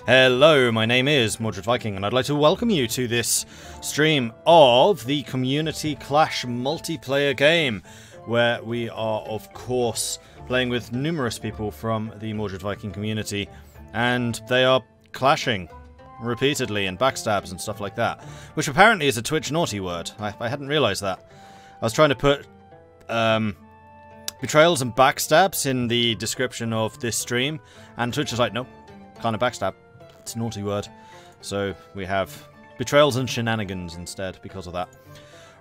Hello, my name is Mordred Viking, and I'd like to welcome you to this stream of the Community Clash multiplayer game, where we are, of course, playing with numerous people from the Mordred Viking community, and they are clashing repeatedly and backstabs and stuff like that, which apparently is a Twitch naughty word. I hadn't realised that. I was trying to put betrayals and backstabs in the description of this stream, and Twitch is like, nope, can't have backstab. It's a naughty word. So we have betrayals and shenanigans instead because of that.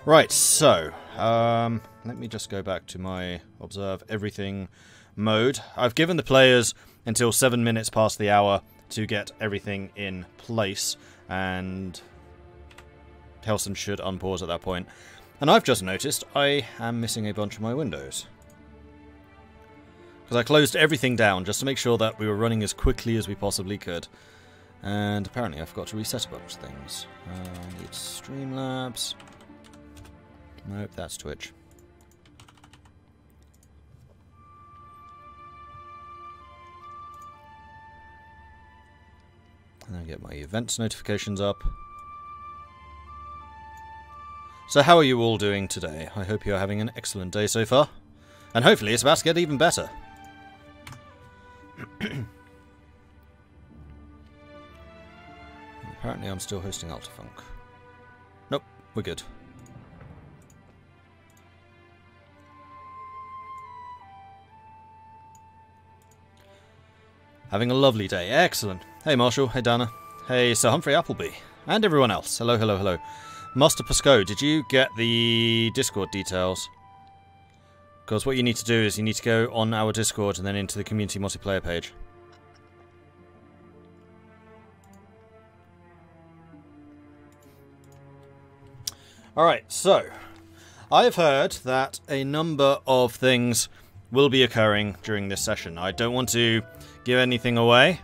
Right, so let me just go back to my observe everything mode. I've given the players until 7 minutes past the hour to get everything in place, and Helston should unpause at that point. And I've just noticed I am missing a bunch of my windows, because I closed everything down just to make sure that we were running as quickly as we possibly could. And apparently I forgot to reset a bunch of things. I need Streamlabs. Nope, that's Twitch. And I get my events notifications up. So how are you all doing today? I hope you're having an excellent day so far. And hopefully it's about to get even better. Apparently I'm still hosting Altafunk. Nope, we're good. Having a lovely day. Excellent. Hey Marshall, hey Dana, hey Sir Humphrey Appleby, and everyone else. Hello, hello, hello. Master Pasco, did you get the Discord details? Because what you need to do is you need to go on our Discord and then into the community multiplayer page. Alright, so I have heard that a number of things will be occurring during this session. I don't want to give anything away,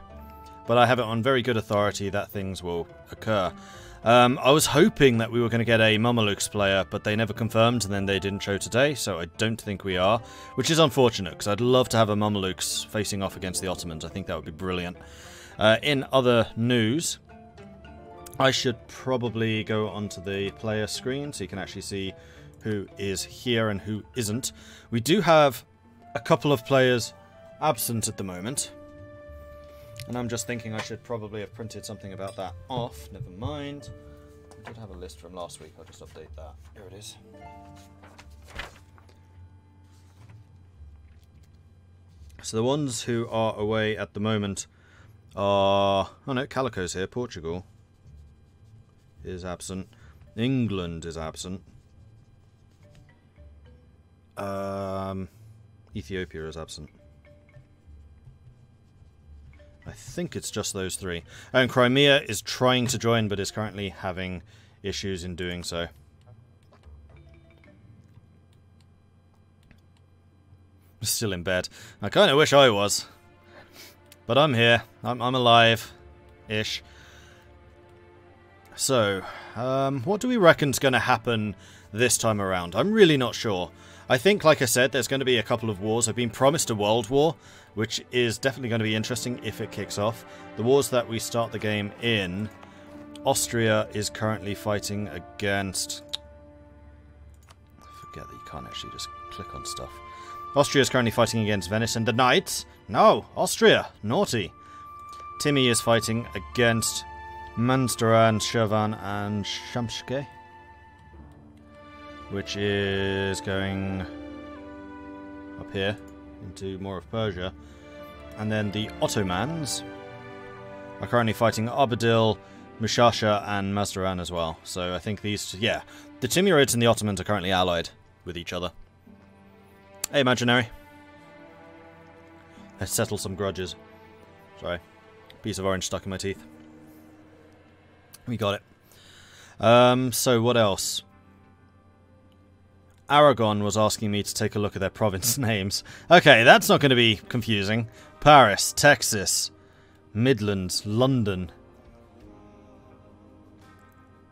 but I have it on very good authority that things will occur. I was hoping that we were going to get a Mamelukes player, but they never confirmed, and then they didn't show today, so I don't think we are, which is unfortunate, because I'd love to have a Mamelukes facing off against the Ottomans. I think that would be brilliant. In other news, I should probably go onto the player screen so you can actually see who is here and who isn't. We do have a couple of players absent at the moment, and I'm just thinking I should probably have printed something about that off. Never mind. I did have a list from last week. I'll just update that. Here it is. So the ones who are away at the moment are... Oh no, Calico's here. Portugal is absent. England is absent. Ethiopia is absent. I think it's just those three. And Crimea is trying to join, but is currently having issues in doing so. Still in bed. I kind of wish I was. But I'm here. I'm alive-ish. So, what do we reckon's going to happen this time around? I'm really not sure. I think, like I said, there's going to be a couple of wars. I've been promised a world war, which is definitely going to be interesting if it kicks off. The wars that we start the game in, Austria is currently fighting against... I forget that you can't actually just click on stuff. Austria is currently fighting against Venice and the Knights. No, Austria, naughty. Timmy is fighting against Mansteran, Shervan and Shamshke, which is going up here into more of Persia. And then the Ottomans are currently fighting Arbadil, Mushasha and Mazdaran as well. So I think these, yeah, the Timurids and the Ottomans are currently allied with each other. Hey, Imaginary. Let's settle some grudges. Sorry, piece of orange stuck in my teeth. We got it. So what else? Aragon was asking me to take a look at their province names. Okay, that's not going to be confusing. Paris, Texas, Midlands, London.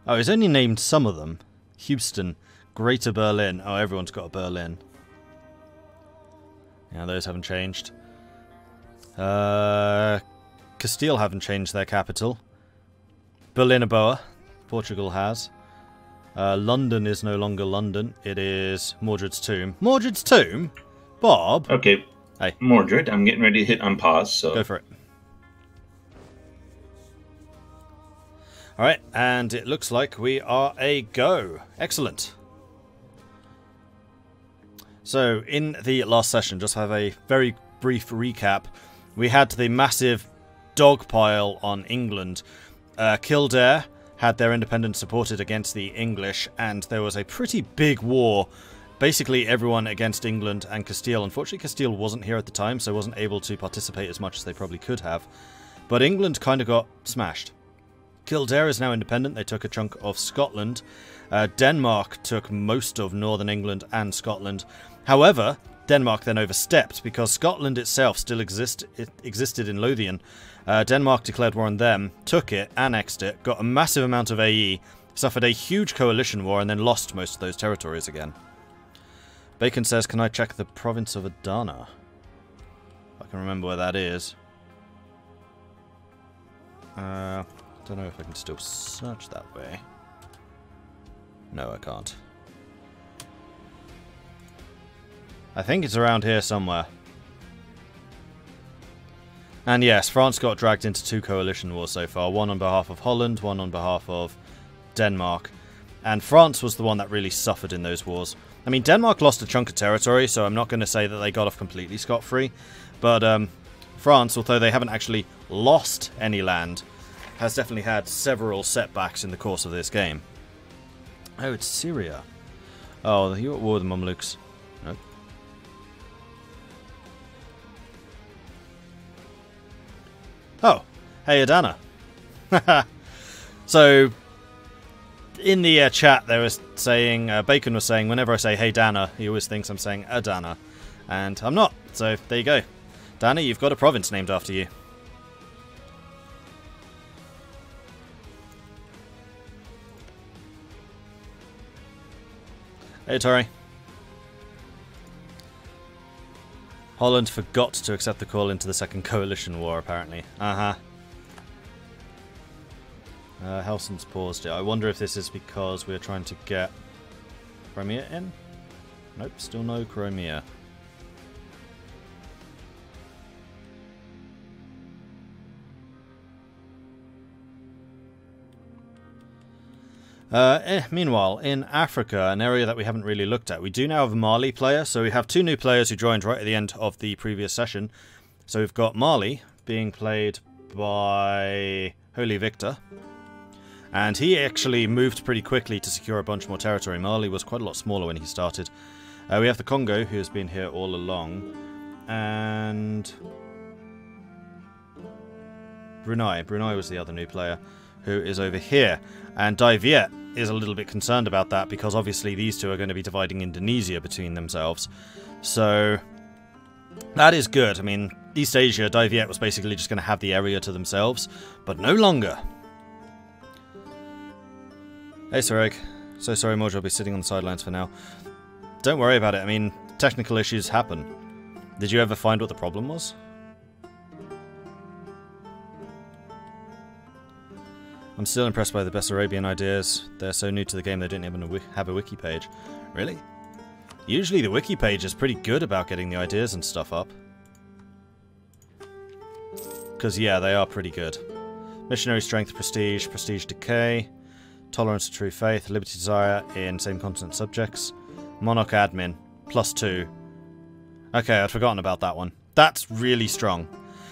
Oh, he's only named some of them. Houston, Greater Berlin. Oh, everyone's got a Berlin. Yeah, those haven't changed. Castile haven't changed their capital. Berlin-Boa, Portugal has. London is no longer London. It is Mordred's tomb. Mordred's tomb? Bob? Okay. Hey. Mordred, I'm getting ready to hit unpause, so... Go for it. Alright, and it looks like we are a go. Excellent. So, in the last session, just have a very brief recap. We had the massive dogpile on England. Kildare had their independence supported against the English, and there was a pretty big war. Basically everyone against England and Castile. Unfortunately, Castile wasn't here at the time, so wasn't able to participate as much as they probably could have. But England kind of got smashed. Kildare is now independent. They took a chunk of Scotland. Denmark took most of northern England and Scotland. However, Denmark then overstepped because Scotland itself still existed in Lothian. Denmark declared war on them, took it, annexed it, got a massive amount of AE, suffered a huge coalition war, and then lost most of those territories again. Bacon says, can I check the province of Adana? I can remember where that is. Don't know if I can still search that way. No, I can't. I think it's around here somewhere. And yes, France got dragged into 2 coalition wars so far. One on behalf of Holland, one on behalf of Denmark. And France was the one that really suffered in those wars. I mean, Denmark lost a chunk of territory, so I'm not going to say that they got off completely scot-free. But France, although they haven't actually lost any land, has definitely had several setbacks in the course of this game. Oh, it's Syria. Oh, you're at war with the Mamluks. Nope. Oh, hey Adana. So, in the chat they were saying, Bacon was saying, whenever I say hey Dana, he always thinks I'm saying Adana. And I'm not, so there you go. Dana, you've got a province named after you. Hey Tori. Holland forgot to accept the call into the Second Coalition War, apparently. Helson's paused it. I wonder if this is because we're trying to get Crimea in? Nope, still no Crimea. Meanwhile, in Africa, an area that we haven't really looked at, we do now have a Mali player. So we have 2 new players who joined right at the end of the previous session. So we've got Mali being played by Holy Victor. And he actually moved pretty quickly to secure a bunch more territory. Mali was quite a lot smaller when he started. We have the Congo, who has been here all along. And Brunei. Brunei was the other new player, who is over here. And Dai Viet is a little bit concerned about that because obviously these two are going to be dividing Indonesia between themselves. So that is good. I mean, East Asia, Dai Viet was basically just going to have the area to themselves, but no longer. Hey Soreg. So sorry Mordred, I'll be sitting on the sidelines for now. Don't worry about it. I mean, technical issues happen. Did you ever find what the problem was? I'm still impressed by the Bessarabian ideas. They're so new to the game they didn't even have a wiki page. Really? Usually the wiki page is pretty good about getting the ideas and stuff up. Because yeah, they are pretty good. Missionary strength, prestige, prestige decay, tolerance to true faith, liberty desire in same continent subjects, monarch admin, +2. Okay, I'd forgotten about that one. That's really strong.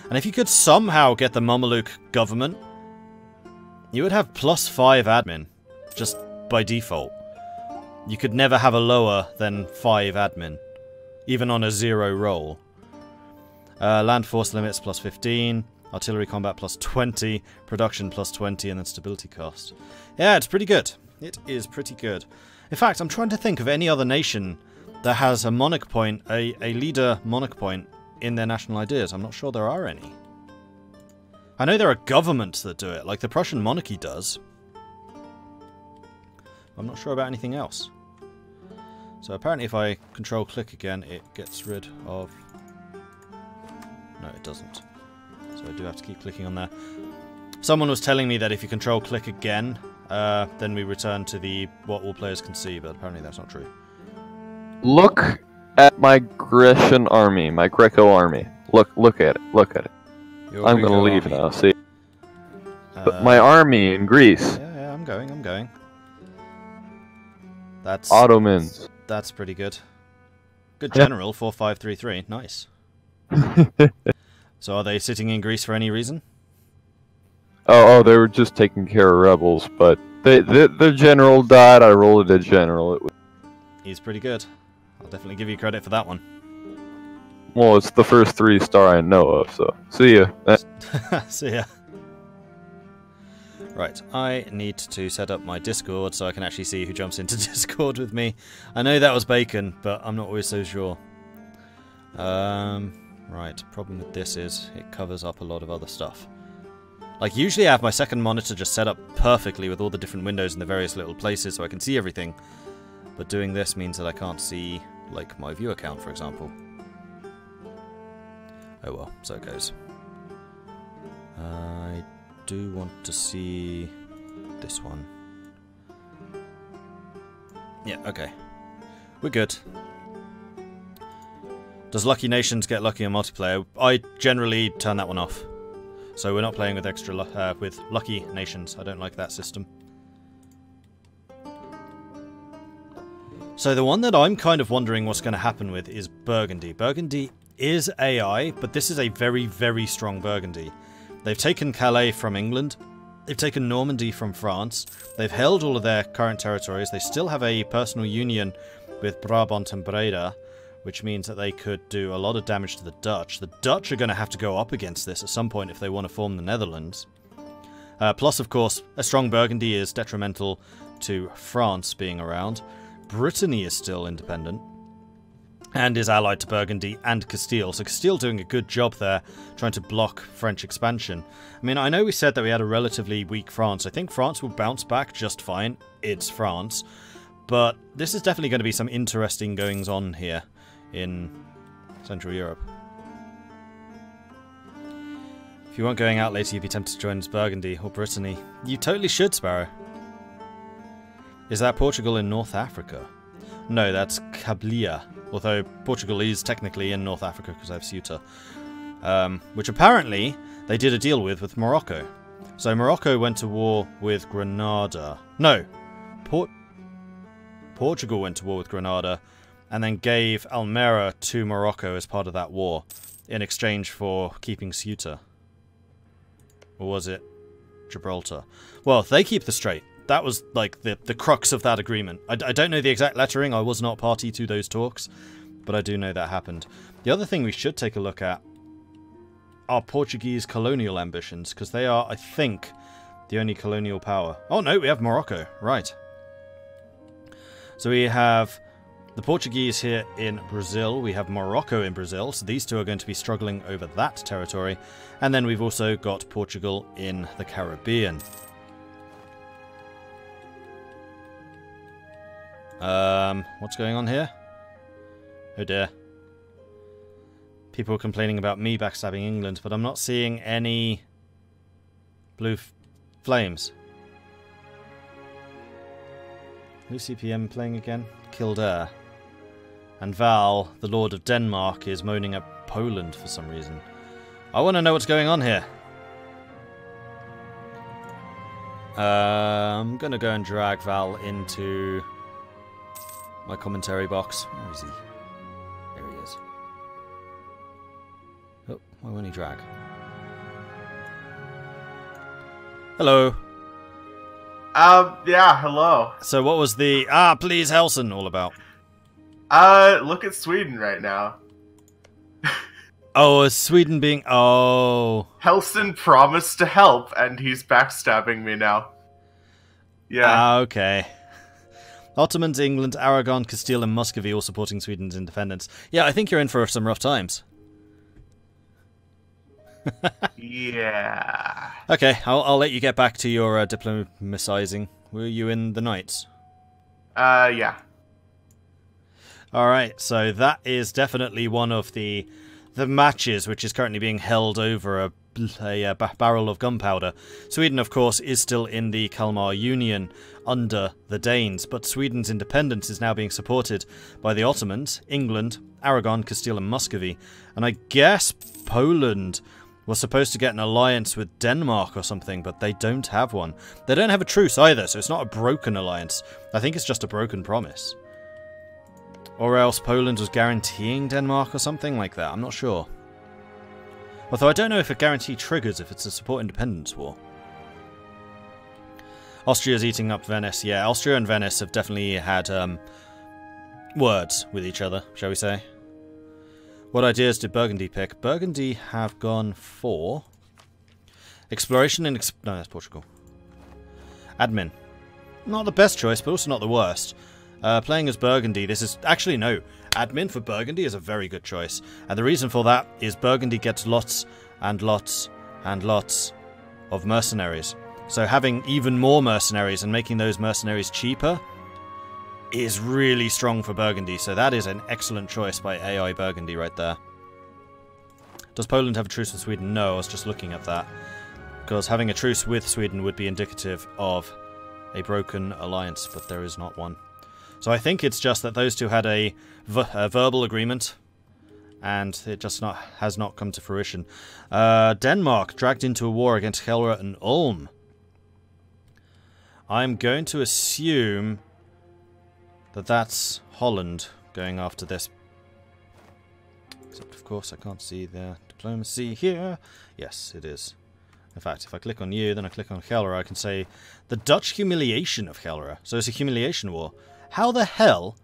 And if you could somehow get the Mameluke government, you would have +5 admin, just by default. You could never have a lower than 5 admin, even on a 0 roll. Land force limits +15, artillery combat +20, production +20, and then stability cost. Yeah, it's pretty good. It is pretty good. In fact, I'm trying to think of any other nation that has a monarch point, a leader monarch point in their national ideas. I'm not sure there are any. I know there are governments that do it, like the Prussian monarchy does. I'm not sure about anything else. So apparently if I control click again, it gets rid of... No, it doesn't. So I do have to keep clicking on there. Someone was telling me that if you control click again, then we return to the what all players can see, but apparently that's not true. Look at my Grecian army, my Greco army. Look at it. Look at it. I'm gonna leave now. See. But my army in Greece. Yeah, I'm going. That's Ottomans. That's pretty good. Good general, 4533. Nice. So are they sitting in Greece for any reason? Oh, they were just taking care of rebels, but the general died. I rolled a general. He's pretty good. I'll definitely give you credit for that one. Well, it's the first 3-star I know of, so see ya. See ya. Right, I need to set up my Discord so I can actually see who jumps into Discord with me. I know that was Bacon, but I'm not always so sure. Right, problem with this is it covers up a lot of other stuff. Like, usually I have my second monitor just set up perfectly with all the different windows in the various little places so I can see everything. But doing this means that I can't see, like, my viewer count, for example. Oh well, so it goes. I do want to see this one. Yeah, okay. We're good. Does Lucky Nations get lucky in multiplayer? I generally turn that one off. So we're not playing with with Lucky Nations. I don't like that system. So the one that I'm kind of wondering what's going to happen with is Burgundy. Burgundy is AI, but this is a very, very strong Burgundy. They've taken Calais from England. They've taken Normandy from France. They've held all of their current territories. They still have a personal union with Brabant and Breda, which means that they could do a lot of damage to the Dutch. The Dutch are going to have to go up against this at some point if they want to form the Netherlands. Plus, of course, a strong Burgundy is detrimental to France being around. Brittany is still independent and is allied to Burgundy and Castile. So Castile doing a good job there, trying to block French expansion. I mean, I know we said that we had a relatively weak France. I think France will bounce back just fine. It's France. But this is definitely going to be some interesting goings-on here in Central Europe. If you weren't going out later, you'd be tempted to join as Burgundy or Brittany. You totally should, Sparrow. Is that Portugal in North Africa? No, that's Cablia. Although Portugal is technically in North Africa because I have Ceuta. Which apparently they did a deal with Morocco. So Morocco went to war with Granada. No. Portugal went to war with Granada and then gave Almeria to Morocco as part of that war in exchange for keeping Ceuta. Or was it Gibraltar? Well, they keep the strait. That was, like, the crux of that agreement. I don't know the exact lettering. I was not party to those talks. But I do know that happened. The other thing we should take a look at are Portuguese colonial ambitions. Because they are, I think, the only colonial power. Oh, no, we have Morocco. Right. So we have the Portuguese here in Brazil. We have Morocco in Brazil. So these two are going to be struggling over that territory. And then we've also got Portugal in the Caribbean. What's going on here? Oh dear. People are complaining about me backstabbing England, but I'm not seeing any blue flames. Lucy PM playing again? Kildare. And Val, the Lord of Denmark, is moaning at Poland for some reason. I want to know what's going on here. I'm going to go and drag Val into my commentary box. Where is he? There he is. Oh, why won't he drag? Hello. Yeah, hello. So what was the please Helson all about? Look at Sweden right now. Oh, is Sweden being... Oh. Helson promised to help, and he's backstabbing me now. Yeah. Okay. Ottomans, England, Aragon, Castile, and Muscovy all supporting Sweden's independence. Yeah, I think you're in for some rough times. Yeah. Okay, I'll let you get back to your diplomatizing. Were you in the Knights? Yeah. Alright, so that is definitely one of the the matches, which is currently being held over a barrel of gunpowder. Sweden, of course, is still in the Kalmar Union under the Danes, but Sweden's independence is now being supported by the Ottomans, England, Aragon, Castile and Muscovy, and I guess Poland was supposed to get an alliance with Denmark or something, but they don't have one. They don't have a truce either, so it's not a broken alliance. I think it's just a broken promise. Or else Poland was guaranteeing Denmark or something like that. I'm not sure. Although I don't know if a guarantee triggers if it's a support independence war. Austria's eating up Venice. Yeah, Austria and Venice have definitely had words with each other, shall we say. What ideas did Burgundy pick? Burgundy have gone for exploration and no, that's Portugal. Admin. Not the best choice, but also not the worst. Playing as Burgundy, this is... Actually, no. Admin for Burgundy is a very good choice. And the reason for that is Burgundy gets lots and lots and lots of mercenaries. So having even more mercenaries and making those mercenaries cheaper is really strong for Burgundy. So that is an excellent choice by AI Burgundy right there. Does Poland have a truce with Sweden? No, I was just looking at that. Because having a truce with Sweden would be indicative of a broken alliance, but there is not one. So I think it's just that those two had a verbal agreement, and it just has not come to fruition. Denmark dragged into a war against Helra and Ulm. I'm going to assume that that's Holland going after this. Except, of course, I can't see their diplomacy here. Yes, it is. In fact, if I click on you, then I click on Helra, I can say the Dutch humiliation of Helra. So it's a humiliation war. How the hell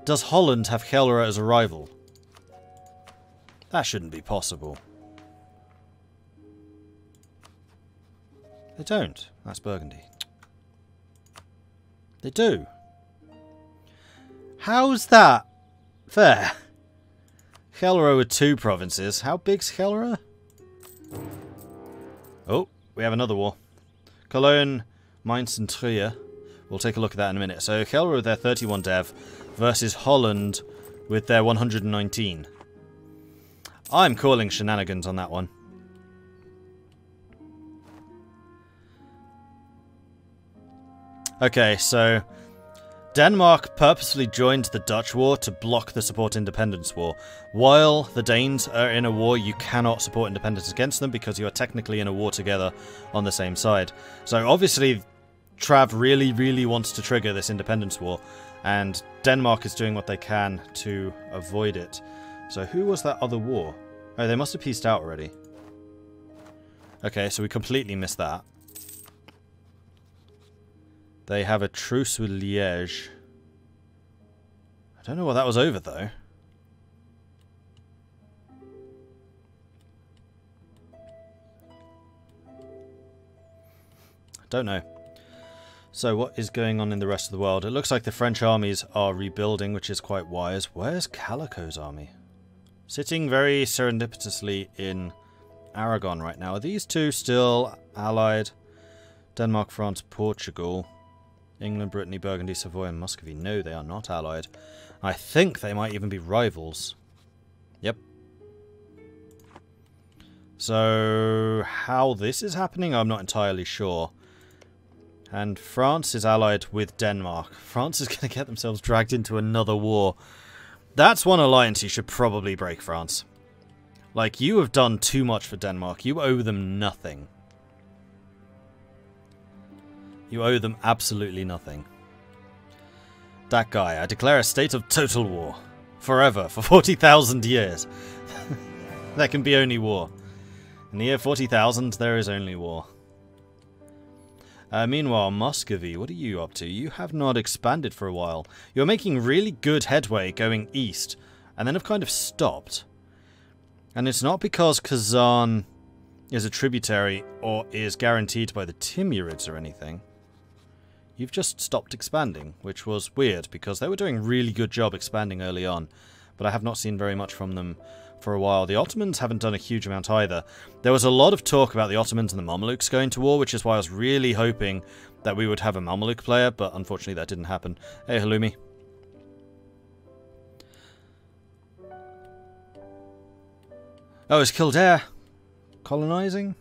does Holland have Helra as a rival? That shouldn't be possible. They don't. That's Burgundy. They do. How's that fair? Helra with 2 provinces. How big's Helra? Oh, we have another war. Cologne, Mainz and Trier. We'll take a look at that in a minute. So Helra with their 31 dev versus Holland with their 119. I'm calling shenanigans on that one. Okay, so Denmark purposefully joined the Dutch war to block the support independence war. While the Danes are in a war, you cannot support independence against them because you are technically in a war together on the same side. So obviously Trav really wants to trigger this independence war, and Denmark is doing what they can to avoid it. So who was that other war? Oh, they must have pieced out already. Okay, so we completely missed that. They have a truce with Liège. I don't know what that was over, though. I don't know. So what is going on in the rest of the world? It looks like the French armies are rebuilding, which is quite wise. Where's Calico's army? Sitting very serendipitously in Aragon right now. Are these two still allied? Denmark, France, Portugal. England, Brittany, Burgundy, Savoy and Muscovy. No, they are not allied. I think they might even be rivals. Yep. So how this is happening, I'm not entirely sure. And France is allied with Denmark. France is going to get themselves dragged into another war. That's one alliance you should probably break, France. Like, you have done too much for Denmark. You owe them nothing. You owe them absolutely nothing. That guy, I declare a state of total war. Forever, for 40,000 years. There can be only war. In the year 40,000, there is only war. Meanwhile, Muscovy, what are you up to? You have not expanded for a while. You're making really good headway going east, and then have kind of stopped. And it's not because Kazan is a tributary or is guaranteed by the Timurids or anything. You've just stopped expanding, which was weird because they were doing a really good job expanding early on, but I have not seen very much from them for a while. The Ottomans haven't done a huge amount either. There was a lot of talk about the Ottomans and the Mamelukes going to war, which is why I was really hoping that we would have a Mameluke player, but unfortunately that didn't happen. Hey, Halloumi. Oh, is Kildare colonizing?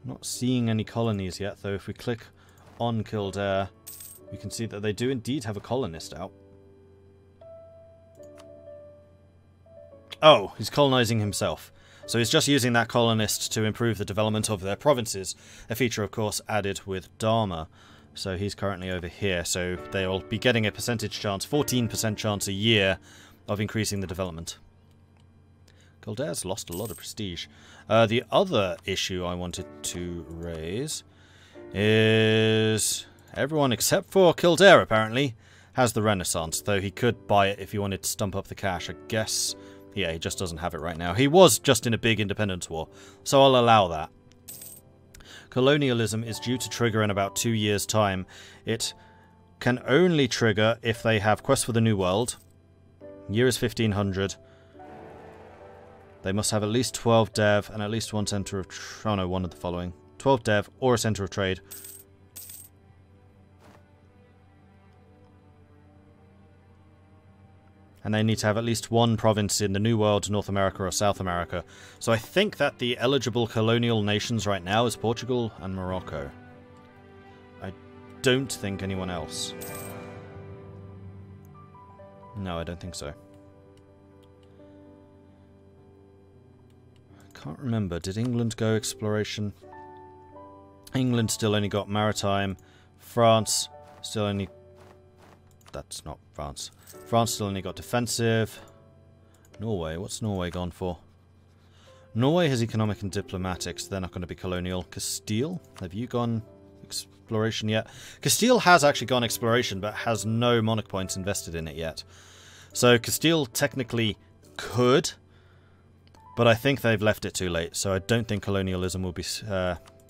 Not seeing any colonies yet, though. If we click on Kildare, we can see that they do indeed have a colonist out. Oh, he's colonizing himself. So he's just using that colonist to improve the development of their provinces. A feature, of course, added with Dharma. So he's currently over here. So they'll be getting a percentage chance, 14% chance a year, of increasing the development. Kildare's lost a lot of prestige. The other issue I wanted to raise is everyone except for Kildare, apparently, has the Renaissance, though he could buy it if he wanted to stump up the cash. I guess, yeah, he just doesn't have it right now. He was just in a big independence war, so I'll allow that. Colonialism is due to trigger in about 2 years' time. It can only trigger if they have Quest for the New World. Year is 1500. They must have at least 12 dev and at least one center of... Oh no, one of the following. 12 dev or a center of trade. And they need to have at least one province in the New World, North America or South America. So I think that the eligible colonial nations right now is Portugal and Morocco. I don't think anyone else. No, I don't think so. Can't remember. Did England go exploration? England still only got maritime. France still only... That's not France. France still only got defensive. Norway. What's Norway gone for? Norway has economic and diplomatics. They're not going to be colonial. Castile? Have you gone exploration yet? Castile has actually gone exploration, but has no monarch points invested in it yet. So Castile technically could... But I think they've left it too late, so I don't think colonialism will be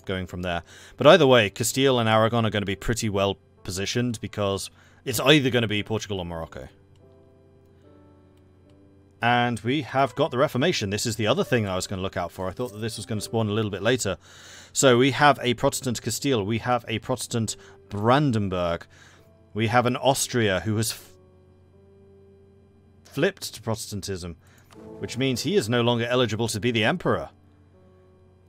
going from there. But either way, Castile and Aragon are going to be pretty well positioned because it's either going to be Portugal or Morocco. And we have got the Reformation. This is the other thing I was going to look out for. I thought that this was going to spawn a little bit later. So we have a Protestant Castile. We have a Protestant Brandenburg. We have an Austria who has flipped to Protestantism, which means he is no longer eligible to be the emperor.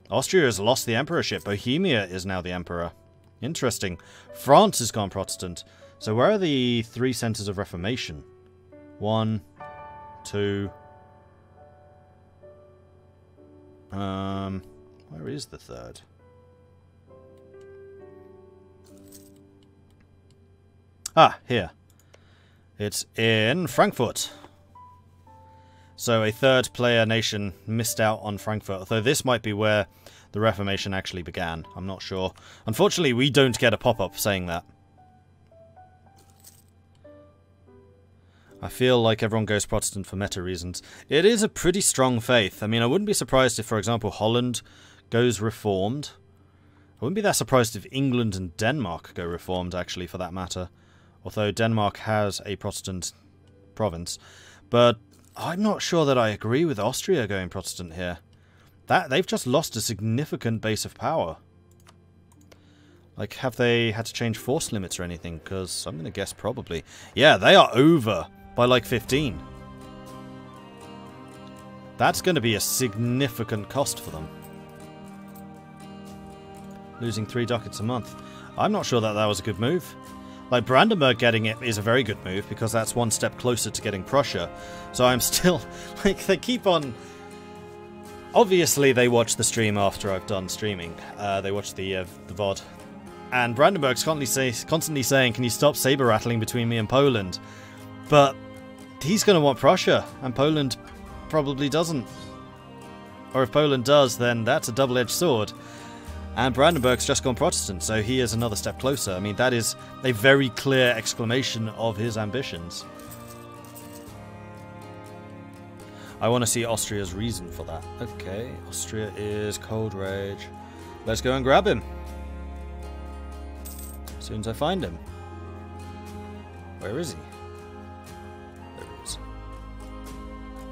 Austria has lost the emperorship. Bohemia is now the emperor. Interesting. France has gone Protestant. So where are the 3 centers of Reformation? 1, 2... where is the 3rd? Ah, here. It's in Frankfurt. So a 3rd player nation missed out on Frankfurt, although this might be where the Reformation actually began. I'm not sure. Unfortunately, we don't get a pop-up saying that. I feel like everyone goes Protestant for meta reasons. It is a pretty strong faith. I mean, I wouldn't be surprised if, for example, Holland goes Reformed. I wouldn't be that surprised if England and Denmark go Reformed, actually, for that matter. Although Denmark has a Protestant province. But I'm not sure that I agree with Austria going Protestant here. They've just lost a significant base of power. Like, have they had to change force limits or anything? Because I'm going to guess probably. Yeah, they are over by like 15. That's going to be a significant cost for them. Losing 3 ducats a month. I'm not sure that that was a good move. Like, Brandenburg getting it is a very good move, because that's one step closer to getting Prussia. So I'm still... Like, they keep on... Obviously, they watch the stream after I've done streaming. They watch the VOD. And Brandenburg's constantly saying, can you stop saber-rattling between me and Poland? But he's going to want Prussia, and Poland probably doesn't. Or if Poland does, then that's a double-edged sword. And Brandenburg's just gone Protestant, so he is another step closer. I mean, that is a very clear exclamation of his ambitions. I want to see Austria's reason for that. Okay, Austria is Cold Rage. Let's go and grab him. As soon as I find him. Where is he? There he is.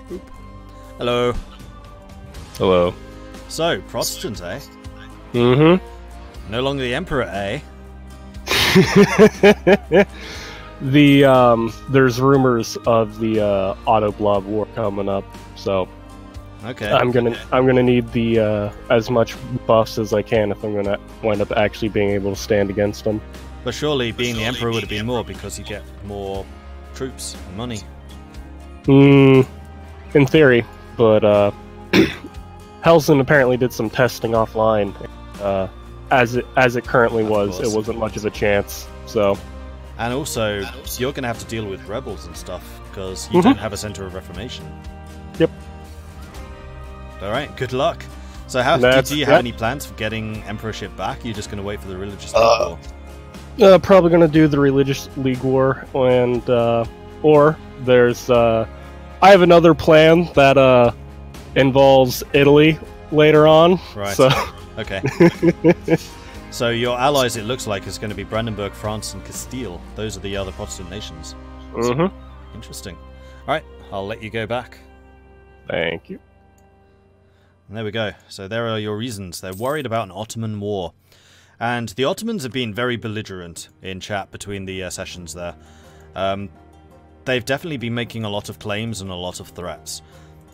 Boop. Hello. Hello. So, Protestant, eh? Mm-hmm. No longer the Emperor, eh? There's rumors of the Auto Blob War coming up, so Okay. I'm gonna need the as much buffs as I can if I'm gonna wind up actually being able to stand against them. But surely being the Emperor would have been more because you get more troops and money. In theory, but Helsen apparently did some testing offline. As it currently was, it wasn't much of a chance. So. And also, you're going to have to deal with rebels and stuff because you don't have a center of reformation. Yep. All right. Good luck. So, do you have any plans for getting emperorship back? You're just going to wait for the religious league war? Probably going to do the religious league war, and or there's I have another plan that involves Italy later on. Right. So. Okay. So your allies, it looks like, is going to be Brandenburg, France, and Castile. Those are the other Protestant nations. Interesting. All right, I'll let you go back. Thank you. And there we go. So there are your reasons. They're worried about an Ottoman war. And the Ottomans have been very belligerent in chat between the sessions there. They've definitely been making a lot of claims and a lot of threats.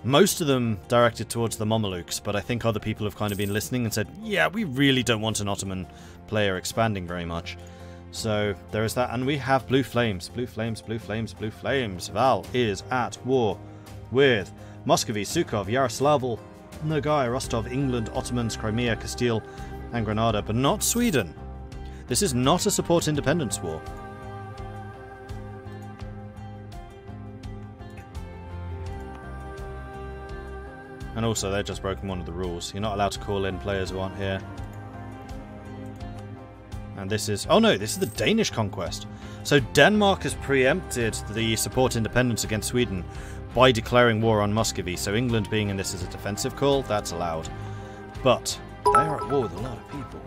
Most of them directed towards the Mamelukes, but I think other people have kind of been listening and said, yeah, we really don't want an Ottoman player expanding very much. So there is that, and we have blue flames. Blue flames, blue flames, blue flames. Val is at war with Muscovy, Sukhov, Yaroslavl, Nogai, Rostov, England, Ottomans, Crimea, Castile, and Granada, but not Sweden. This is not a support independence war. And also, they've just broken one of the rules. You're not allowed to call in players who aren't here. And this is... oh no, this is the Danish conquest. So Denmark has preempted the support independence against Sweden by declaring war on Muscovy. So England being in this as a defensive call, that's allowed. But they are at war with a lot of people.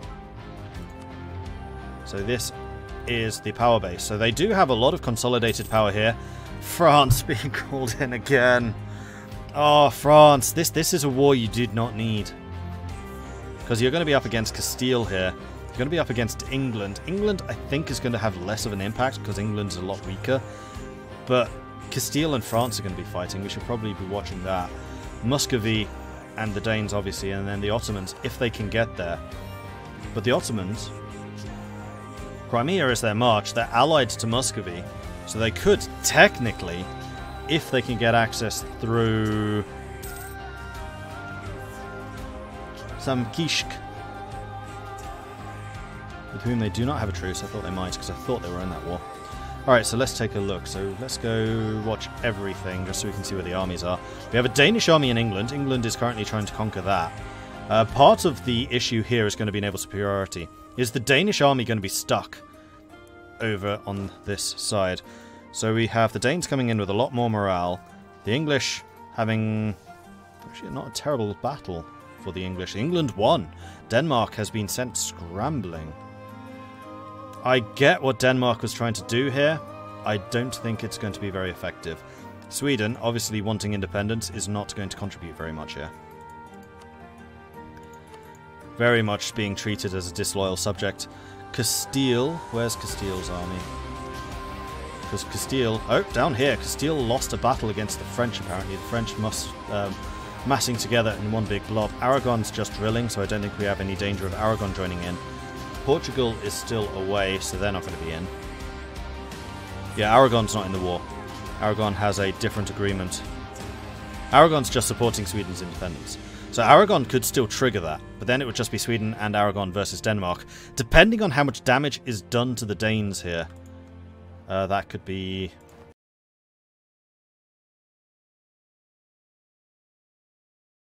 So this is the power base. So they do have a lot of consolidated power here. France being called in again. Oh, France. This is a war you did not need. Because you're going to be up against Castile here. You're going to be up against England. England, I think, is going to have less of an impact because England's a lot weaker. But Castile and France are going to be fighting. We should probably be watching that. Muscovy and the Danes, obviously, and then the Ottomans, if they can get there. But the Ottomans... Crimea is their march. They're allied to Muscovy. So they could, technically... if they can get access through some Kishk, with whom they do not have a truce. I thought they might, because I thought they were in that war. Alright, so let's take a look. So let's go watch everything, just so we can see where the armies are. We have a Danish army in England. England is currently trying to conquer that. Part of the issue here is going to be naval superiority. Is the Danish army going to be stuck over on this side? So we have the Danes coming in with a lot more morale. The English having... actually not a terrible battle for the English. England won. Denmark has been sent scrambling. I get what Denmark was trying to do here. I don't think it's going to be very effective. Sweden, obviously wanting independence, is not going to contribute very much here. Very much being treated as a disloyal subject. Castile, where's Castile's army? Because Castile... oh, down here. Castile lost a battle against the French, apparently. The French must... massing together in one big blob. Aragon's just drilling, so I don't think we have any danger of Aragon joining in. Portugal is still away, so they're not going to be in. Yeah, Aragon's not in the war. Aragon has a different agreement. Aragon's just supporting Sweden's independence. So Aragon could still trigger that, but then it would just be Sweden and Aragon versus Denmark. Depending on how much damage is done to the Danes here, that could be